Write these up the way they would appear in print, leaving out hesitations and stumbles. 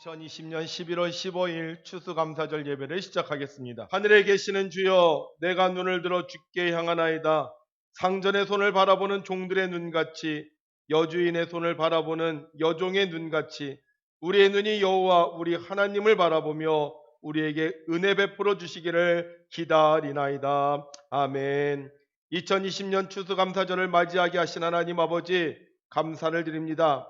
2020년 11월 15일 추수감사절 예배를 시작하겠습니다. 하늘에 계시는 주여, 내가 눈을 들어 주께 향하나이다. 상전의 손을 바라보는 종들의 눈같이, 여주인의 손을 바라보는 여종의 눈같이 우리의 눈이 여호와 우리 하나님을 바라보며 우리에게 은혜 베풀어 주시기를 기다리나이다. 아멘. 2020년 추수감사절을 맞이하게 하신 하나님 아버지, 감사를 드립니다.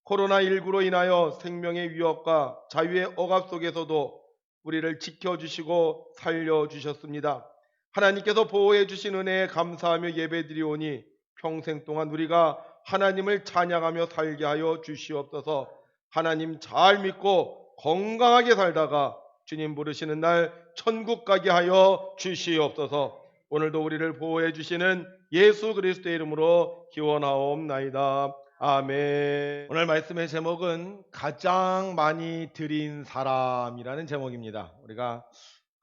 코로나19로 인하여 생명의 위협과 자유의 억압 속에서도 우리를 지켜주시고 살려주셨습니다. 하나님께서 보호해 주신 은혜에 감사하며 예배드리오니 평생 동안 우리가 하나님을 찬양하며 살게 하여 주시옵소서. 하나님 잘 믿고 건강하게 살다가 주님 부르시는 날 천국 가게 하여 주시옵소서. 오늘도 우리를 보호해 주시는 예수 그리스도의 이름으로 기원하옵나이다. 아멘. 오늘 말씀의 제목은 가장 많이 드린 사람이라는 제목입니다. 우리가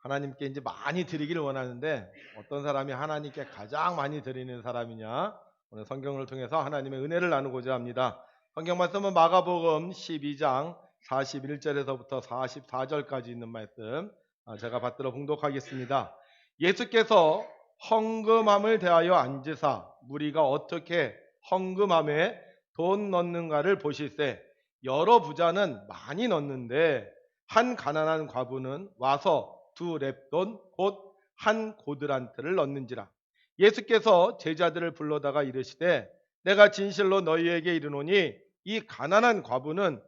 하나님께 이제 많이 드리기를 원하는데 어떤 사람이 하나님께 가장 많이 드리는 사람이냐? 오늘 성경을 통해서 하나님의 은혜를 나누고자 합니다. 성경 말씀은 마가복음 12장 41절에서부터 44절까지 있는 말씀 제가 받들어 봉독하겠습니다. 예수께서 헌금함을 대하여 앉으사 무리가 어떻게 헌금함에 돈 넣는가를 보실세 여러 부자는 많이 넣는데 한 가난한 과부는 와서 2렙돈 곧 한 고드란트를 넣는지라. 예수께서 제자들을 불러다가 이르시되 내가 진실로 너희에게 이르노니 이 가난한 과부는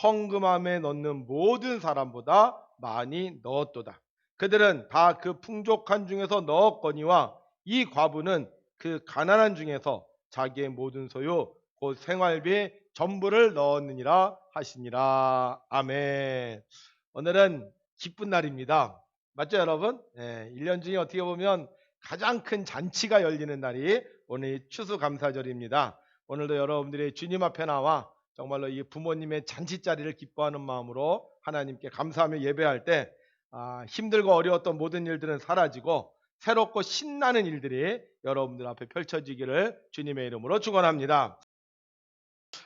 헌금함에 넣는 모든 사람보다 많이 넣었도다. 그들은 다 그 풍족한 중에서 넣었거니와 이 과부는 그 가난한 중에서 자기의 모든 소유 곧 생활비 전부를 넣었느니라 하시니라. 아멘. 오늘은 기쁜 날입니다. 맞죠 여러분? 1년 중에 어떻게 보면 가장 큰 잔치가 열리는 날이 오늘 추수감사절입니다. 오늘도 여러분들이 주님 앞에 나와 정말로 이 부모님의 잔치자리를 기뻐하는 마음으로 하나님께 감사하며 예배할 때 힘들고 어려웠던 모든 일들은 사라지고 새롭고 신나는 일들이 여러분들 앞에 펼쳐지기를 주님의 이름으로 축원합니다.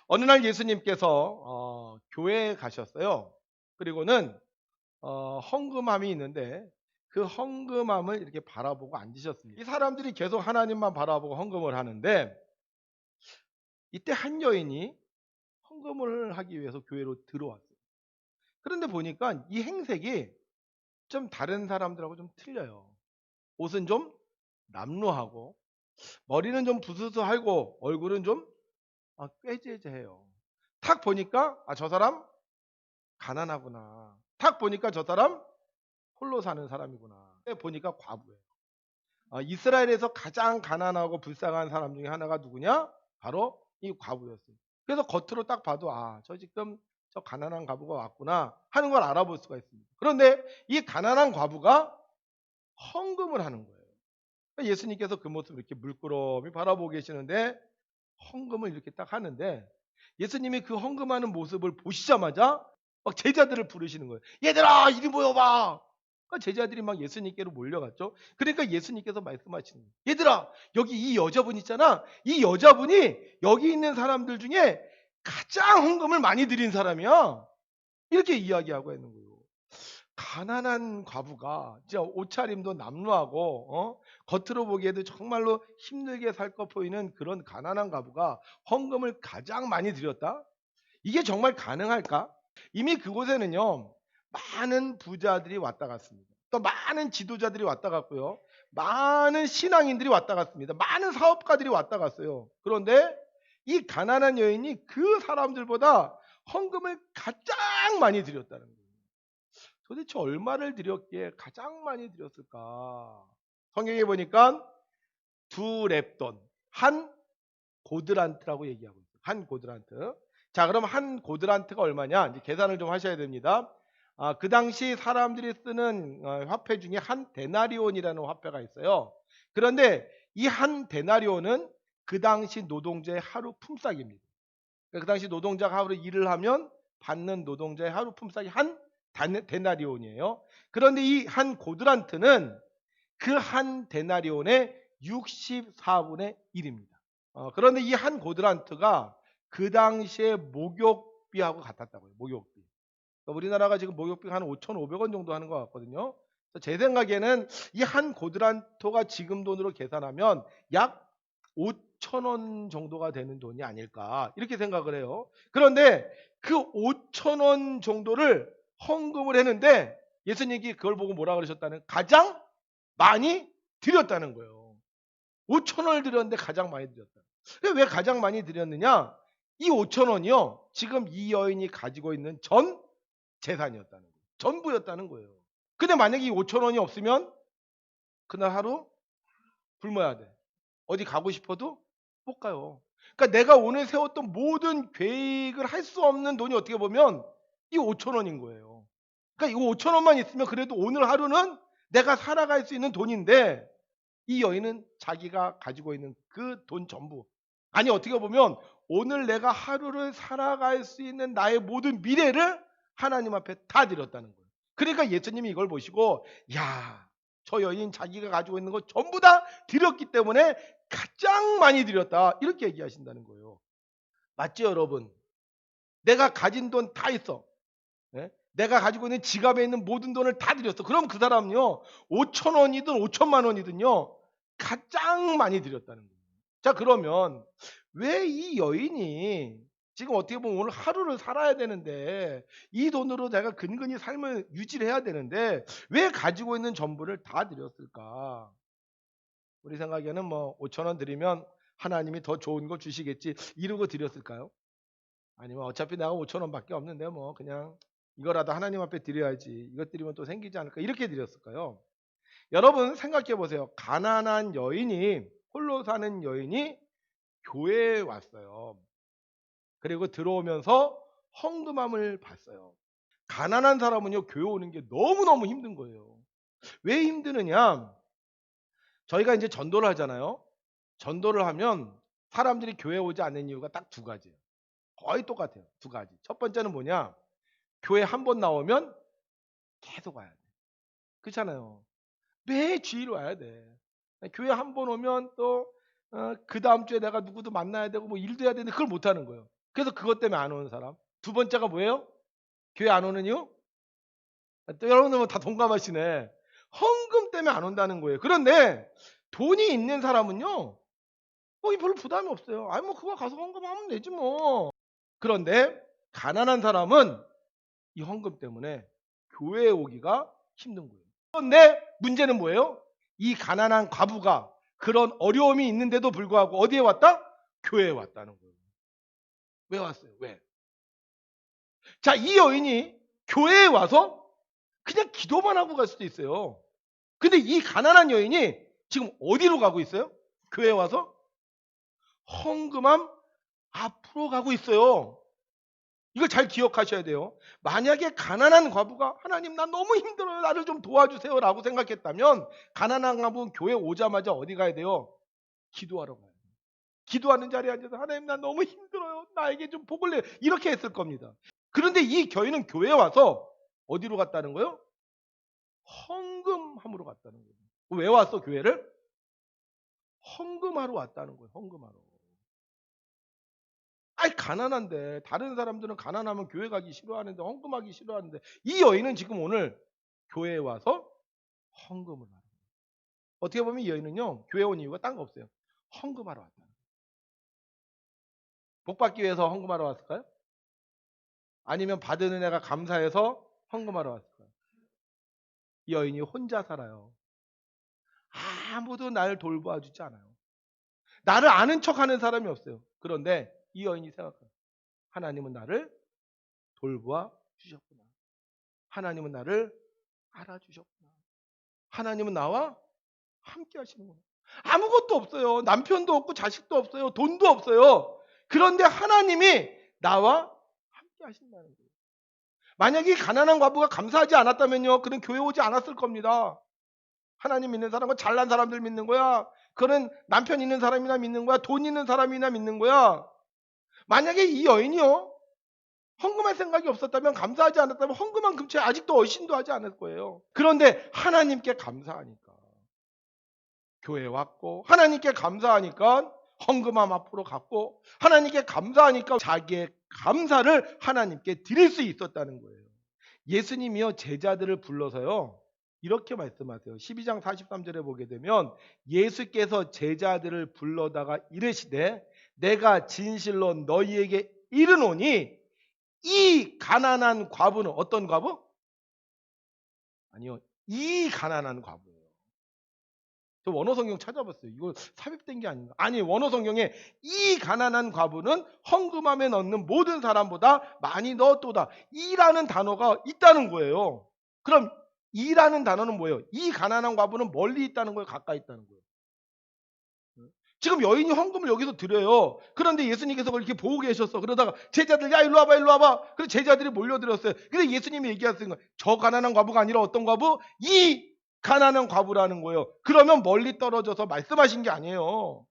어느 날 예수님께서 교회에 가셨어요. 그리고는 헌금함이 있는데 그 헌금함을 이렇게 바라보고 앉으셨습니다. 이 사람들이 계속 하나님만 바라보고 헌금을 하는데 이때 한 여인이 헌금을 하기 위해서 교회로 들어왔어요. 그런데 보니까 이 행색이 좀 다른 사람들하고 좀 틀려요. 옷은 좀 남루하고 머리는 좀 부스스하고 얼굴은 좀 꾀죄죄해요. 탁 보니까 저 사람 가난하구나. 탁 보니까 저 사람 홀로 사는 사람이구나. 보니까 과부예요. 이스라엘에서 가장 가난하고 불쌍한 사람 중에 하나가 누구냐? 바로 이 과부였어요. 그래서 겉으로 딱 봐도 저 지금 저 가난한 과부가 왔구나 하는 걸 알아볼 수가 있습니다. 그런데 이 가난한 과부가 헌금을 하는 거예요. 예수님께서 그 모습을 이렇게 물끄러미 바라보고 계시는데 헌금을 이렇게 딱 하는데 예수님이 그 헌금하는 모습을 보시자마자 막 제자들을 부르시는 거예요. 얘들아 이리 모여봐. 그러니까 제자들이 막 예수님께로 몰려갔죠. 그러니까 예수님께서 말씀하시는 거예요. 얘들아 여기 이 여자분 있잖아. 이 여자분이 여기 있는 사람들 중에 가장 헌금을 많이 드린 사람이야. 이렇게 이야기하고 있는 거예요. 가난한 과부가 진짜 옷차림도 남루하고 겉으로 보기에도 정말로 힘들게 살 것 보이는 그런 가난한 과부가 헌금을 가장 많이 드렸다? 이게 정말 가능할까? 이미 그곳에는요 많은 부자들이 왔다 갔습니다. 또 많은 지도자들이 왔다 갔고요. 많은 신앙인들이 왔다 갔습니다. 많은 사업가들이 왔다 갔어요. 그런데 이 가난한 여인이 그 사람들보다 헌금을 가장 많이 드렸다는 거예요. 도대체 얼마를 드렸기에 가장 많이 드렸을까? 성경에 보니까 2렙돈, 한 고드란트라고 얘기하고 있어요. 한 고드란트. 자, 그럼 한 고드란트가 얼마냐? 이제 계산을 좀 하셔야 됩니다. 그 당시 사람들이 쓰는 화폐 중에 한 데나리온이라는 화폐가 있어요. 그런데 이 한 데나리온은 그 당시 노동자의 하루 품삯입니다. 그 당시 노동자가 하루 일을 하면 받는 노동자의 하루 품삯이 한 데나리온이에요. 그런데 이 한 고드란트는 그 한 데나리온의 64분의 1입니다. 그런데 이 한 고드란트가 그 당시에 목욕비하고 같았다고요. 목욕비. 우리나라가 지금 목욕비가 한 5,500원 정도 하는 것 같거든요. 그래서 제 생각에는 이 한 고드란토가 지금 돈으로 계산하면 약 5,000원 정도가 되는 돈이 아닐까 이렇게 생각을 해요. 그런데 그 5,000원 정도를 헌금을 했는데 예수님이 그걸 보고 뭐라 그러셨다는, 가장 많이 드렸다는 거예요. 5,000원을 드렸는데 가장 많이 드렸다. 왜 가장 많이 드렸느냐? 이 5,000원이요. 지금 이 여인이 가지고 있는 전 재산이었다는 거예요. 전부였다는 거예요. 근데 만약에 이 5,000원이 없으면 그날 하루 굶어야 돼. 어디 가고 싶어도 못 가요. 그러니까 내가 오늘 세웠던 모든 계획을 할 수 없는 돈이 어떻게 보면 이 5,000원인 거예요. 그러니까 이 5,000원만 있으면 그래도 오늘 하루는 내가 살아갈 수 있는 돈인데, 이 여인은 자기가 가지고 있는 그 돈 전부, 아니 어떻게 보면 오늘 내가 하루를 살아갈 수 있는 나의 모든 미래를 하나님 앞에 다 드렸다는 거예요. 그러니까 예수님이 이걸 보시고, 야, 저 여인 자기가 가지고 있는 거 전부 다 드렸기 때문에 가장 많이 드렸다, 이렇게 얘기하신다는 거예요. 맞죠, 여러분? 내가 가진 돈 다 있어. 예? 내가 가지고 있는 지갑에 있는 모든 돈을 다 드렸어. 그럼 그 사람은요, 5,000원이든 5천만 원이든요, 가장 많이 드렸다는 거예요. 자, 그러면 왜 이 여인이 지금 어떻게 보면 오늘 하루를 살아야 되는데, 이 돈으로 내가 근근히 삶을 유지를 해야 되는데 왜 가지고 있는 전부를 다 드렸을까? 우리 생각에는 뭐 5,000원 드리면 하나님이 더 좋은 거 주시겠지 이러고 드렸을까요? 아니면 어차피 내가 5,000원밖에 없는데 뭐 그냥 이거라도 하나님 앞에 드려야지, 이것 드리면 또 생기지 않을까, 이렇게 드렸을까요? 여러분 생각해 보세요. 가난한 여인이, 홀로 사는 여인이 교회에 왔어요. 그리고 들어오면서 헌금함을 봤어요. 가난한 사람은요, 교회 오는 게 너무너무 힘든 거예요. 왜 힘드느냐? 저희가 이제 전도를 하잖아요. 전도를 하면 사람들이 교회 오지 않는 이유가 딱 두 가지예요. 거의 똑같아요. 두 가지. 첫 번째는 뭐냐? 교회 한 번 나오면 계속 와야 돼. 그렇잖아요. 매 주일 와야 돼. 교회 한 번 오면 또 그 다음 주에 내가 누구도 만나야 되고 뭐 일도 해야 되는데 그걸 못 하는 거예요. 그래서 그것 때문에 안 오는 사람. 두 번째가 뭐예요? 교회 안 오는 이유? 또 여러분들 다 동감하시네. 헌금 때문에 안 온다는 거예요. 그런데 돈이 있는 사람은요, 이 별로 부담이 없어요. 아니 뭐 그거 가서 헌금하면 되지 뭐. 그런데 가난한 사람은 이 헌금 때문에 교회에 오기가 힘든 거예요. 그런데 문제는 뭐예요? 이 가난한 과부가 그런 어려움이 있는데도 불구하고 어디에 왔다? 교회에 왔다는 거예요. 왜 왔어요? 왜? 자, 이 여인이 교회에 와서 그냥 기도만 하고 갈 수도 있어요. 근데 이 가난한 여인이 지금 어디로 가고 있어요? 교회에 와서 헌금함 앞으로 가고 있어요. 이걸 잘 기억하셔야 돼요. 만약에 가난한 과부가 하나님 나 너무 힘들어요, 나를 좀 도와주세요 라고 생각했다면, 가난한 과부는 교회 오자마자 어디 가야 돼요? 기도하러 가요. 기도하는 자리에 앉아서 하나님 나 너무 힘들어요, 나에게 좀 복을 내요, 이렇게 했을 겁니다. 그런데 이 여인은 교회에 와서 어디로 갔다는 거예요? 헌금함으로 갔다는 거예요. 왜 왔어 교회를? 헌금하러 왔다는 거예요. 헌금하러. 아니 가난한데, 다른 사람들은 가난하면 교회 가기 싫어하는데, 헌금하기 싫어하는데, 이 여인은 지금 오늘 교회에 와서 헌금을 하는 거예요. 어떻게 보면 이 여인은요, 교회 온 이유가 딴 거 없어요. 헌금하러 왔다. 복 받기 위해서 헌금하러 왔을까요? 아니면 받은 은혜가 감사해서 헌금하러 왔을까요? 이 여인이 혼자 살아요. 아무도 나를 돌봐주지 않아요. 나를 아는 척하는 사람이 없어요. 그런데 이 여인이 생각해요. 하나님은 나를 돌보아 주셨구나. 하나님은 나를 알아주셨구나. 하나님은 나와 함께 하시는구나. 아무것도 없어요. 남편도 없고 자식도 없어요. 돈도 없어요. 그런데 하나님이 나와 함께 하신다는 거예요. 만약에 가난한 과부가 감사하지 않았다면요, 그는 교회 오지 않았을 겁니다. 하나님 믿는 사람은 잘난 사람들 믿는 거야. 그는 남편 있는 사람이나 믿는 거야. 돈 있는 사람이나 믿는 거야. 만약에 이 여인이요, 헌금할 생각이 없었다면, 감사하지 않았다면 헌금한 금채 아직도 얼씬도 하지 않을 거예요. 그런데 하나님께 감사하니까 교회에 왔고, 하나님께 감사하니까 헌금함 앞으로 갔고, 하나님께 감사하니까 자기의 감사를 하나님께 드릴 수 있었다는 거예요. 예수님이요 제자들을 불러서요 이렇게 말씀하세요. 12장 43절에 보게 되면 예수께서 제자들을 불러다가 이르시되 내가 진실로 너희에게 이르노니 이 가난한 과부는 어떤 과부? 아니요. 이 가난한 과부예요. 저 원어 성경 찾아봤어요. 이거 삽입된 게 아닌가? 아니 원어 성경에 이 가난한 과부는 헌금함에 넣는 모든 사람보다 많이 넣었도다. 이라는 단어가 있다는 거예요. 그럼 이라는 단어는 뭐예요? 이 가난한 과부는 멀리 있다는 거예요? 가까이 있다는 거예요? 지금 여인이 헌금을 여기서 드려요. 그런데 예수님께서 그걸 이렇게 보고 계셨어. 그러다가 제자들 야 일로 와봐 일로 와봐. 그래서 제자들이 몰려들었어요. 근데 예수님이 얘기하시는 거예요. 저 가난한 과부가 아니라 어떤 과부? 이 가난한 과부라는 거예요. 그러면 멀리 떨어져서 말씀하신 게 아니에요.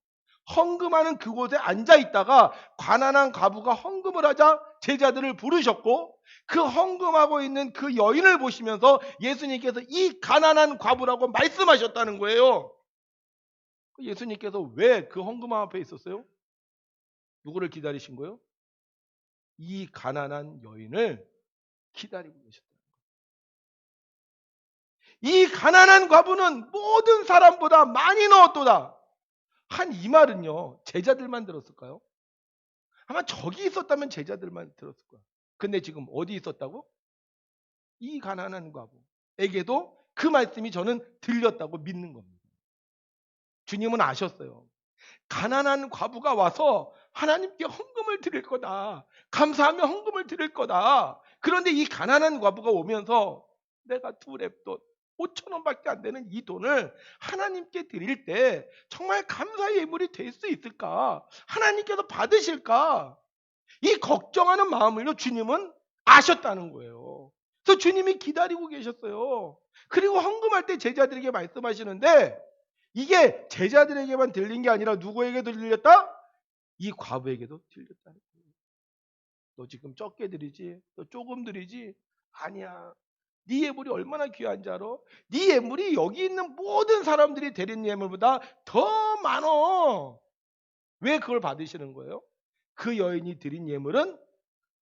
헌금하는 그곳에 앉아 있다가 가난한 과부가 헌금을 하자 제자들을 부르셨고 그 헌금하고 있는 그 여인을 보시면서 예수님께서 이 가난한 과부라고 말씀하셨다는 거예요. 예수님께서 왜 그 헌금함 앞에 있었어요? 누구를 기다리신 거예요? 이 가난한 여인을 기다리고 계셨다. 이 가난한 과부는 모든 사람보다 많이 넣었도다. 한 이 말은요 제자들만 들었을까요? 아마 저기 있었다면 제자들만 들었을 거야. 근데 지금 어디 있었다고? 이 가난한 과부에게도 그 말씀이 저는 들렸다고 믿는 겁니다. 주님은 아셨어요. 가난한 과부가 와서 하나님께 헌금을 드릴 거다. 감사하며 헌금을 드릴 거다. 그런데 이 가난한 과부가 오면서 내가 2렙돈 5천 원밖에 안 되는 이 돈을 하나님께 드릴 때 정말 감사의 예물이 될 수 있을까? 하나님께서 받으실까? 이 걱정하는 마음을요 주님은 아셨다는 거예요. 그래서 주님이 기다리고 계셨어요. 그리고 헌금할 때 제자들에게 말씀하시는데 이게 제자들에게만 들린 게 아니라 누구에게도 들렸다? 이 과부에게도 들렸다는 거예요. 너 지금 적게 드리지? 너 조금 드리지? 아니야. 네 예물이 얼마나 귀한지 알아? 네 예물이 여기 있는 모든 사람들이 드린 예물보다 더 많어. 왜 그걸 받으시는 거예요? 그 여인이 드린 예물은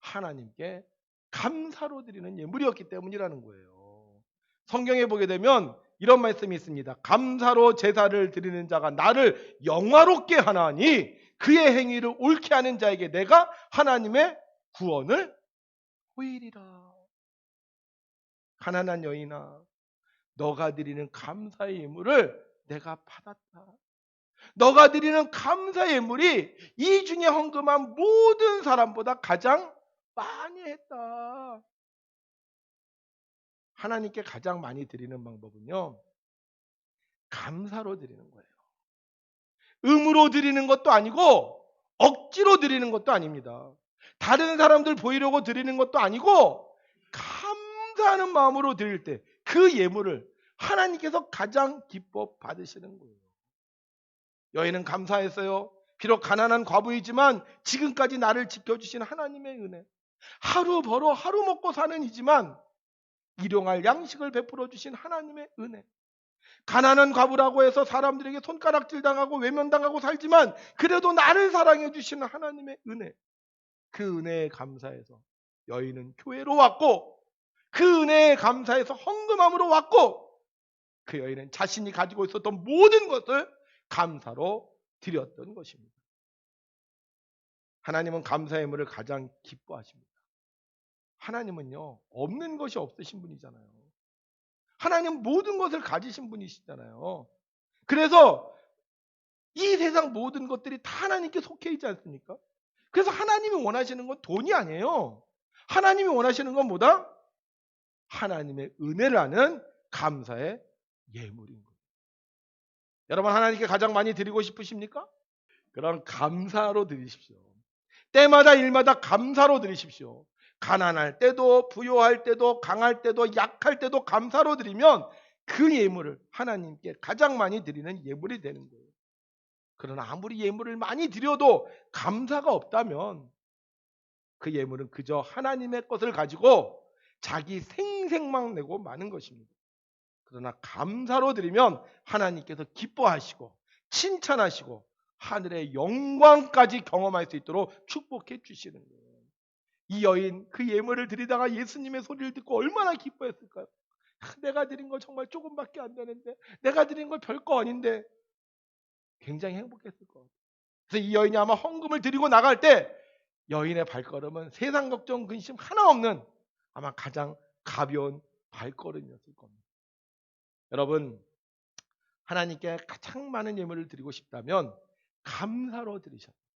하나님께 감사로 드리는 예물이었기 때문이라는 거예요. 성경에 보게 되면 이런 말씀이 있습니다. 감사로 제사를 드리는 자가 나를 영화롭게 하나니 그의 행위를 옳게 하는 자에게 내가 하나님의 구원을 보이리라. 가난한 여인아, 너가 드리는 감사의 예물을 내가 받았다. 너가 드리는 감사의 예물이 이 중에 헌금한 모든 사람보다 가장 많이 했다. 하나님께 가장 많이 드리는 방법은요, 감사로 드리는 거예요. 의무로 드리는 것도 아니고 억지로 드리는 것도 아닙니다. 다른 사람들 보이려고 드리는 것도 아니고 감사하는 마음으로 드릴 때 그 예물을 하나님께서 가장 기뻐 받으시는 거예요. 여인은 감사했어요. 비록 가난한 과부이지만 지금까지 나를 지켜주신 하나님의 은혜. 하루 벌어 하루 먹고 사는 이지만 일용할 양식을 베풀어 주신 하나님의 은혜. 가난한 과부라고 해서 사람들에게 손가락질 당하고 외면당하고 살지만 그래도 나를 사랑해 주시는 하나님의 은혜. 그 은혜에 감사해서 여인은 교회로 왔고 그 은혜에 감사해서 헌금함으로 왔고 그 여인은 자신이 가지고 있었던 모든 것을 감사로 드렸던 것입니다. 하나님은 감사의 예물을 가장 기뻐하십니다. 하나님은요 없는 것이 없으신 분이잖아요. 하나님 모든 것을 가지신 분이시잖아요. 그래서 이 세상 모든 것들이 다 하나님께 속해 있지 않습니까? 그래서 하나님이 원하시는 건 돈이 아니에요. 하나님이 원하시는 건 뭐다? 하나님의 은혜를 아는 감사의 예물인 거예요. 여러분 하나님께 가장 많이 드리고 싶으십니까? 그럼 감사로 드리십시오. 때마다 일마다 감사로 드리십시오. 가난할 때도 부요할 때도 강할 때도 약할 때도 감사로 드리면 그 예물을 하나님께 가장 많이 드리는 예물이 되는 거예요. 그러나 아무리 예물을 많이 드려도 감사가 없다면 그 예물은 그저 하나님의 것을 가지고 자기 생색만 내고 마는 것입니다. 그러나 감사로 드리면 하나님께서 기뻐하시고 칭찬하시고 하늘의 영광까지 경험할 수 있도록 축복해 주시는 거예요. 이 여인 그 예물을 드리다가 예수님의 소리를 듣고 얼마나 기뻐했을까요? 내가 드린 거 정말 조금밖에 안 되는데, 내가 드린 거 별거 아닌데, 굉장히 행복했을 것 같아요. 그래서 이 여인이 아마 헌금을 드리고 나갈 때 여인의 발걸음은 세상 걱정 근심 하나 없는 아마 가장 가벼운 발걸음이었을 겁니다. 여러분, 하나님께 가장 많은 예물을 드리고 싶다면 감사로 드리셔야 돼요.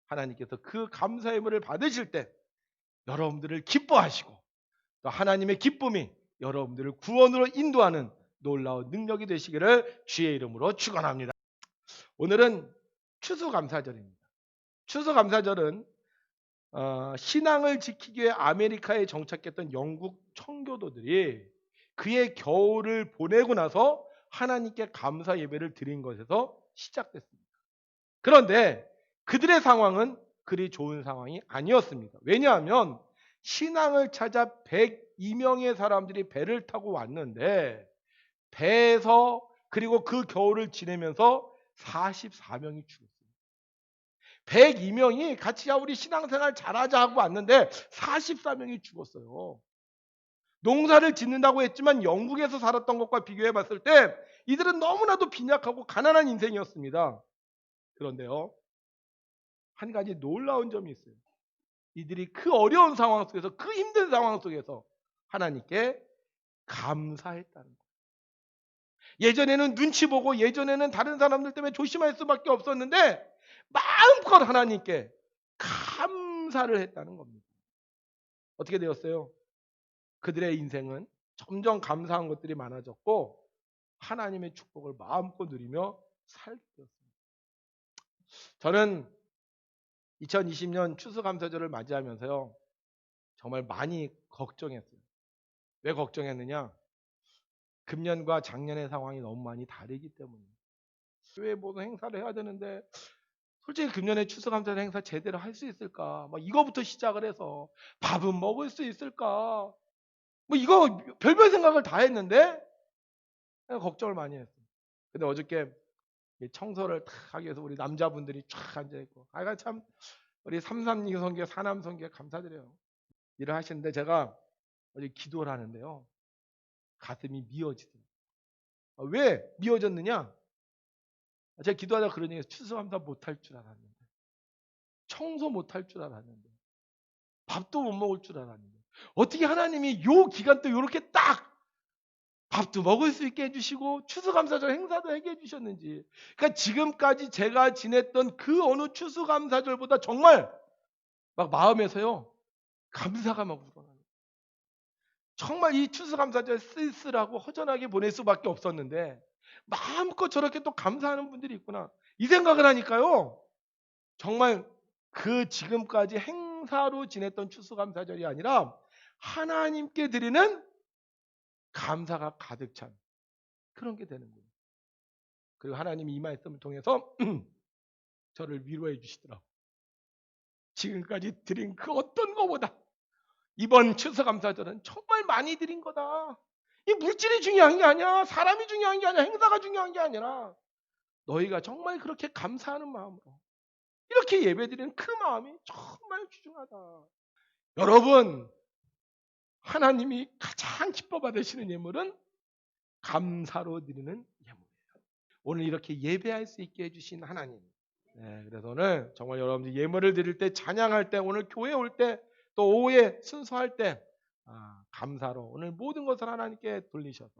하나님께서 그 감사 예물을 받으실 때 여러분들을 기뻐하시고, 또 하나님의 기쁨이 여러분들을 구원으로 인도하는 놀라운 능력이 되시기를 주의 이름으로 축원합니다. 오늘은 추수감사절입니다. 추수감사절은 신앙을 지키기 위해 아메리카에 정착했던 영국 청교도들이 그의 겨울을 보내고 나서 하나님께 감사 예배를 드린 것에서 시작됐습니다. 그런데 그들의 상황은 그리 좋은 상황이 아니었습니다. 왜냐하면 신앙을 찾아 102명의 사람들이 배를 타고 왔는데, 배에서 그리고 그 겨울을 지내면서 44명이 죽었어요. 102명이 같이 우리 신앙생활 잘하자 하고 왔는데 44명이 죽었어요. 농사를 짓는다고 했지만 영국에서 살았던 것과 비교해 봤을 때 이들은 너무나도 빈약하고 가난한 인생이었습니다. 그런데요, 한 가지 놀라운 점이 있어요. 이들이 그 어려운 상황 속에서, 그 힘든 상황 속에서 하나님께 감사했다는 거예요. 예전에는 눈치 보고, 예전에는 다른 사람들 때문에 조심할 수밖에 없었는데 마음껏 하나님께 감사를 했다는 겁니다. 어떻게 되었어요? 그들의 인생은 점점 감사한 것들이 많아졌고 하나님의 축복을 마음껏 누리며 살게 되었습니다. 저는 2020년 추수감사절을 맞이하면서요, 정말 많이 걱정했어요. 왜 걱정했느냐? 금년과 작년의 상황이 너무 많이 다르기 때문이에요. 교회 모든 행사를 해야 되는데 솔직히 금년에 추수감사절 행사 제대로 할 수 있을까? 이거부터 시작을 해서 밥은 먹을 수 있을까? 이거 별별 생각을 다 했는데 걱정을 많이 했어요. 근데 어저께 청소를 탁 하기 위해서 우리 남자분들이 쫙 앉아있고, 참 우리 332 선교, 4남 선교에 감사드려요. 일을 하시는데 제가 어제 기도를 하는데요, 가슴이 미어지더라고요. 왜 미어졌느냐? 제가 기도하다 그런 얘기해서 추수감사 못할 줄 알았는데, 청소 못할 줄 알았는데, 밥도 못 먹을 줄 알았는데, 어떻게 하나님이 요 기간 때 이렇게 딱 밥도 먹을 수 있게 해주시고 추수감사절 행사도 하게 해주셨는지. 그러니까 지금까지 제가 지냈던 그 어느 추수감사절보다 정말 막 마음에서요, 감사가 막 우러나요. 정말 이 추수감사절 쓸쓸하고 허전하게 보낼 수밖에 없었는데 마음껏 저렇게 또 감사하는 분들이 있구나, 이 생각을 하니까요, 정말 그 지금까지 행사로 지냈던 추수감사절이 아니라 하나님께 드리는 감사가 가득 찬 그런 게 되는 거예요. 그리고 하나님이 이 말씀을 통해서 저를 위로해 주시더라고요. 지금까지 드린 그 어떤 것보다 이번 추수감사절은 정말 많이 드린 거다. 이 물질이 중요한 게 아니야. 사람이 중요한 게 아니야. 행사가 중요한 게 아니라 너희가 정말 그렇게 감사하는 마음으로 이렇게 예배드리는 그 마음이 정말 귀중하다. 여러분, 하나님이 가장 기뻐 받으시는 예물은 감사로 드리는 예물이에요. 오늘 이렇게 예배할 수 있게 해주신 하나님. 그래서 오늘 정말 여러분들 예물을 드릴 때, 찬양할 때, 오늘 교회 올 때, 또 오후에 순서할 때 감사로 오늘 모든 것을 하나님께 돌리셔서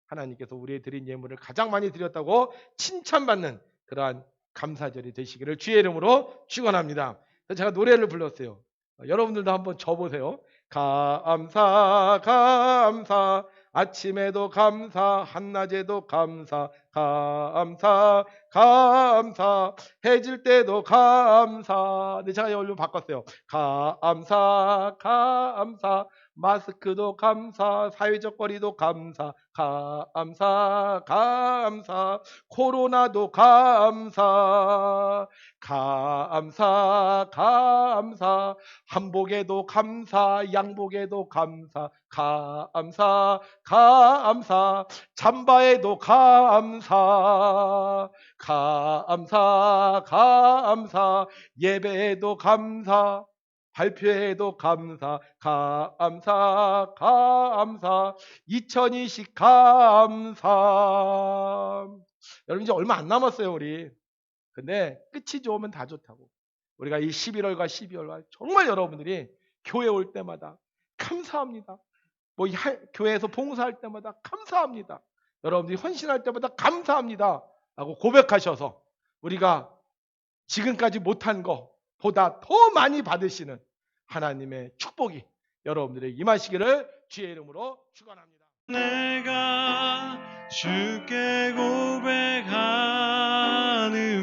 하나님께서 우리의 드린 예물을 가장 많이 드렸다고 칭찬받는 그러한 감사절이 되시기를 주의 이름으로 축원합니다. 제가 노래를 불렀어요. 여러분들도 한번 줘보세요. 감사 감사, 아침에도 감사, 한낮에도 감사, 감사 감사, 해질 때도 감사. 네, 제가 얼른 바꿨어요. 감사 감사, 마스크도 감사, 사회적 거리도 감사, 감사 감사, 코로나도 감사, 감사 감사, 한복에도 감사, 양복에도 감사, 감사 감사, 잠바에도 감사, 감사 감사, 예배에도 감사. 발표해도 감사, 감사, 감사. 2020 감사. 여러분 이제 얼마 안 남았어요, 우리. 근데 끝이 좋으면 다 좋다고. 우리가 이 11월과 12월과 정말 여러분들이 교회 올 때마다 감사합니다. 뭐 교회에서 봉사할 때마다 감사합니다. 여러분들이 헌신할 때마다 감사합니다. 라고 고백하셔서 우리가 지금까지 못한 것보다 더 많이 받으시는 하나님의 축복이 여러분들에게 임하시기를 주의 이름으로 축원합니다. 내가 주께 고백하는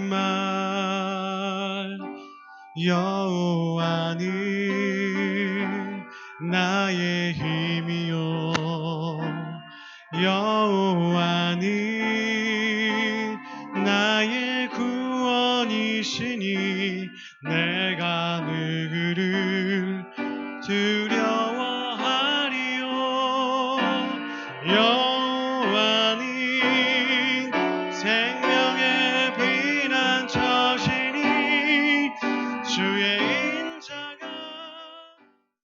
말, 여호와는 나의 힘이요, 여호와는 나의 구원이시니 내가 누구를